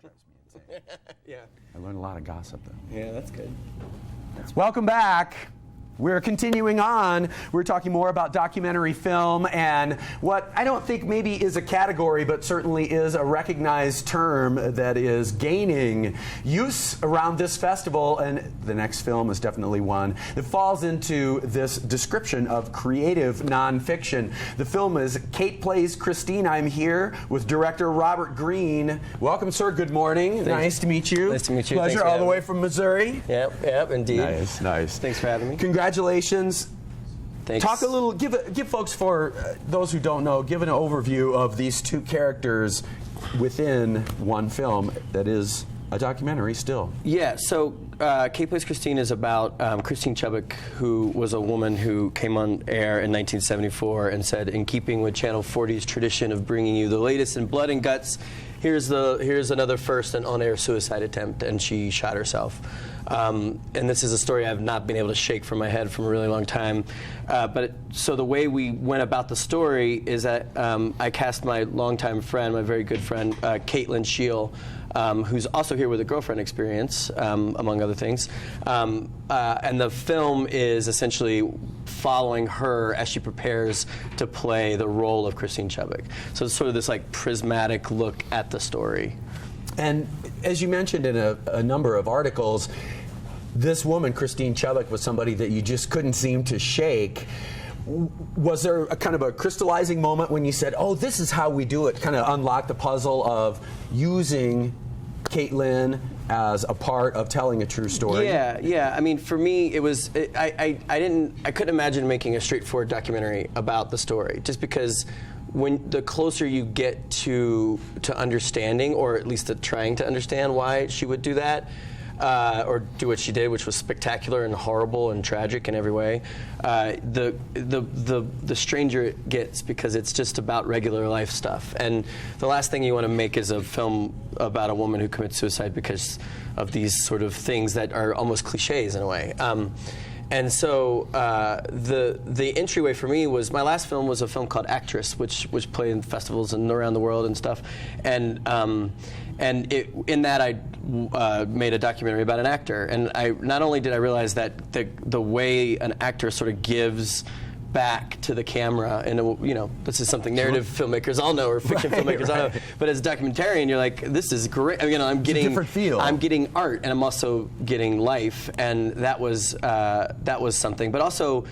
drives me insane. Yeah. I learned a lot of gossip, though. Yeah, that's good. Welcome back. We're continuing on. We're talking more about documentary film and what I don't think maybe is a category, but certainly is a recognized term that is gaining use around this festival. And the next film is definitely one that falls into this description of creative nonfiction. The film is Kate Plays Christine. I'm here with director Robert Greene. Welcome, sir. Good morning. Thanks. Nice to meet you. Nice to meet you. Pleasure, all the way from Missouri. Yep, indeed. Nice. Thanks for having me. Congratulations. Thanks. Talk a little, give folks, for those who don't know, give an overview of these two characters within one film that is a documentary still. Yeah, so Kate Plays Christine is about Christine Chubbuck, who was a woman who came on air in 1974 and said, in keeping with Channel 40's tradition of bringing you the latest in blood and guts, here's another first and on-air suicide attempt, and she shot herself. And this is a story I've not been able to shake from my head from a really long time. So the way we went about the story is that I cast my longtime friend, my very good friend, Caitlin Scheel, who's also here with a girlfriend experience, among other things. And the film is essentially following her as she prepares to play the role of Christine Chubbuck. So it's sort of this like prismatic look at the story. And as you mentioned in a number of articles, this woman, Christine Chubbuck, was somebody that you just couldn't seem to shake. Was there a kind of a crystallizing moment when you said, oh, this is how we do it, kind of unlock the puzzle of using Caitlin as a part of telling a true story? Yeah. I mean, for me, it was I couldn't imagine making a straightforward documentary about the story, just because when the closer you get to understanding, or at least to trying to understand why she would do that, or do what she did, which was spectacular and horrible and tragic in every way, the stranger it gets, because it's just about regular life stuff. And the last thing you want to make is a film about a woman who commits suicide because of these sort of things that are almost cliches in a way. And so the entryway for me was, my last film was a film called Actress, which played in festivals and around the world and stuff. And in that I made a documentary about an actor. And not only did I realize that the way an actor sort of gives back to the camera, and this is something narrative filmmakers all know, or fiction filmmakers all know. But as a documentarian, you're like, this is great. I'm getting a different feel. I'm getting art, and I'm also getting life, and that was something. But also,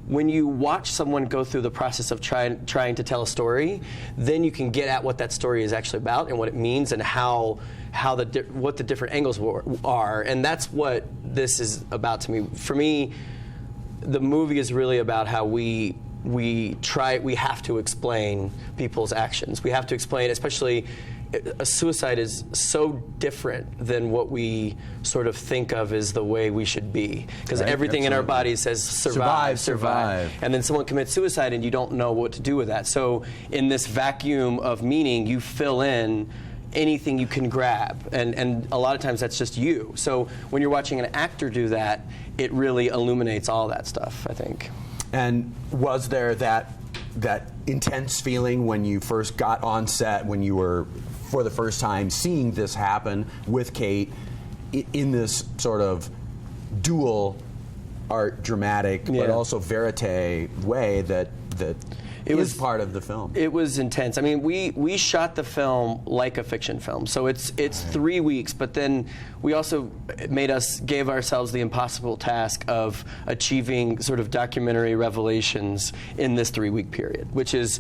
when you watch someone go through the process of trying to tell a story, then you can get at what that story is actually about and what it means, and what the different angles are, and that's what this is about to me. For me, the movie is really about how we have to explain people's actions. We have to explain, especially a suicide is so different than what we sort of think of as the way we should be. Because everything in our body says survive. And then someone commits suicide and you don't know what to do with that. So in this vacuum of meaning, you fill in anything you can grab, and a lot of times that's just you. So when you're watching an actor do that, it really illuminates all that stuff, I think. And was there that intense feeling when you first got on set, when you were for the first time seeing this happen with Kate in this sort of dual art, dramatic, but also verite way that it was part of the film? It was intense. I mean, we shot the film like a fiction film, so it's 3 weeks. But then we also gave ourselves the impossible task of achieving sort of documentary revelations in this 3-week period, which is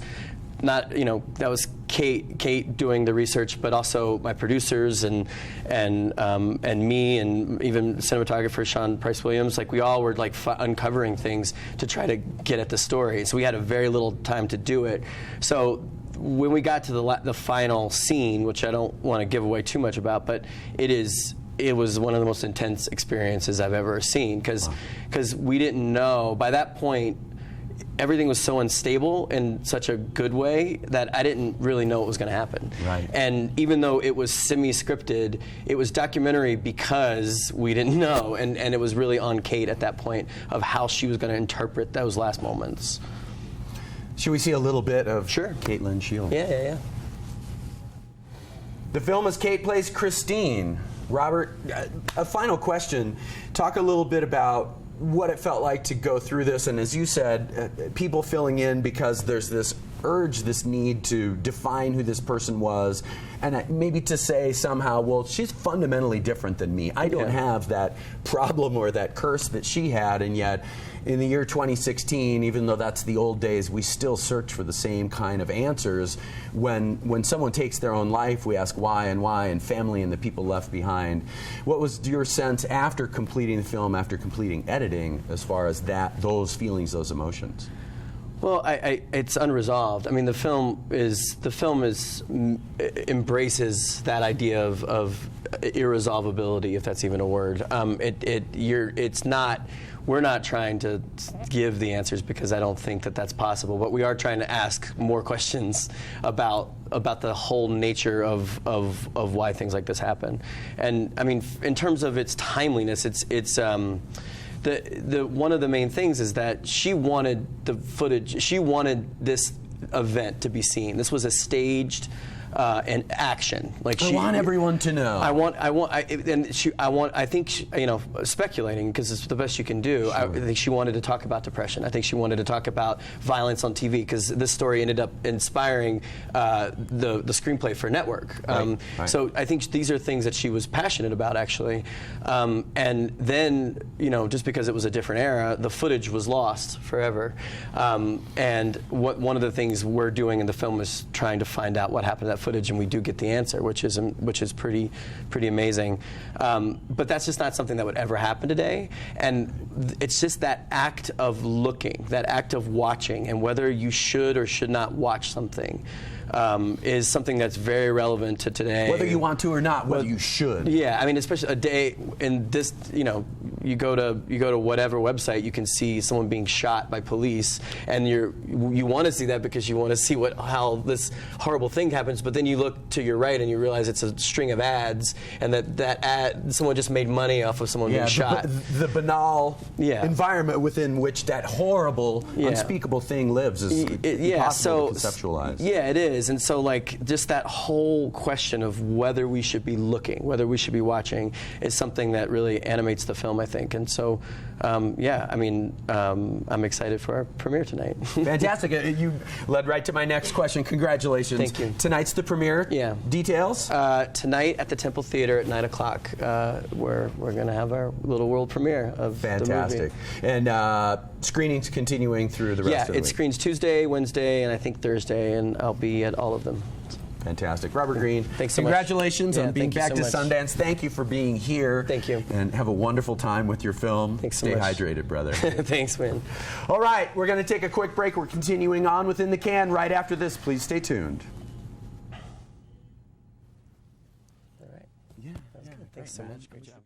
not, that was Kate doing the research, but also my producers and me, and even cinematographer Sean Price Williams. Like, we all were like uncovering things to try to get at the story. So we had a very little time to do it. So when we got to the final scene, which I don't want to give away too much about, but it was one of the most intense experiences I've ever seen, because we didn't know by that point. Everything was so unstable in such a good way that I didn't really know what was going to happen. Right. And even though it was semi-scripted, it was documentary because we didn't know, and it was really on Kate at that point of how she was going to interpret those last moments. Should we see a little bit of Sure. Caitlin Scheel? Yeah. The film is Kate Plays Christine. Robert, a final question. Talk a little bit about what it felt like to go through this, and as you said, people filling in because there's this urge, this need to define who this person was, and maybe to say somehow, well, she's fundamentally different than me. I don't have that problem or that curse that she had, and yet in the year 2016, even though that's the old days, we still search for the same kind of answers. When someone takes their own life, we ask why, and family and the people left behind. What was your sense after completing the film, after completing editing, as far as those feelings, those emotions? Well, it's unresolved. I mean, the film embraces that idea of irresolvability, if that's even a word. We're not trying to give the answers because I don't think that that's possible, but we are trying to ask more questions about the whole nature of why things like this happen. And I mean, in terms of its timeliness, it's one of the main things is that she wanted the footage. She wanted this event to be seen. This was a staged an action. Like I want everyone to know. I think, speculating, because it's the best you can do, I think she wanted to talk about depression. I think she wanted to talk about violence on TV, because this story ended up inspiring the screenplay for Network. Right. So I think these are things that she was passionate about, actually. And then, just because it was a different era, the footage was lost forever. And one of the things we're doing in the film is trying to find out what happened to that footage, and we do get the answer, which is pretty amazing. But that's just not something that would ever happen today. And it's just that act of looking, that act of watching, and whether you should or should not watch something is something that's very relevant to today. Whether you want to or not, whether you should. Yeah, I mean, especially a day in this, you go to whatever website, you can see someone being shot by police, and you want to see that because you want to see how this horrible thing happens. But then you look to your right and you realize it's a string of ads, and that ad, someone just made money off of someone being shot. The banal environment within which that horrible, unspeakable thing lives is impossible to conceptualize. Yeah, it is. And so, like, just that whole question of whether we should be looking, whether we should be watching, is something that really animates the film, I think. And so, I'm excited for our premiere tonight. Fantastic. You led right to my next question. Congratulations. Thank you. Tonight's the premiere. Yeah. Details? Tonight at the Temple Theater at 9 o'clock, we're going to have our little world premiere of the movie. And screenings continuing through the rest of the week? Yeah, it screens Tuesday, Wednesday, and I think Thursday, and I'll be at all of them. Fantastic. Robert Green, thanks so congratulations much. on being back to Sundance. Thank you for being here. Thank you. And have a wonderful time with your film. Thanks so Stay much. hydrated, brother. Thanks, man. All right, we're going to take a quick break. We're continuing on Within the Can right after this. Please stay tuned. All right. Yeah, that's good. Thanks so much. Great job.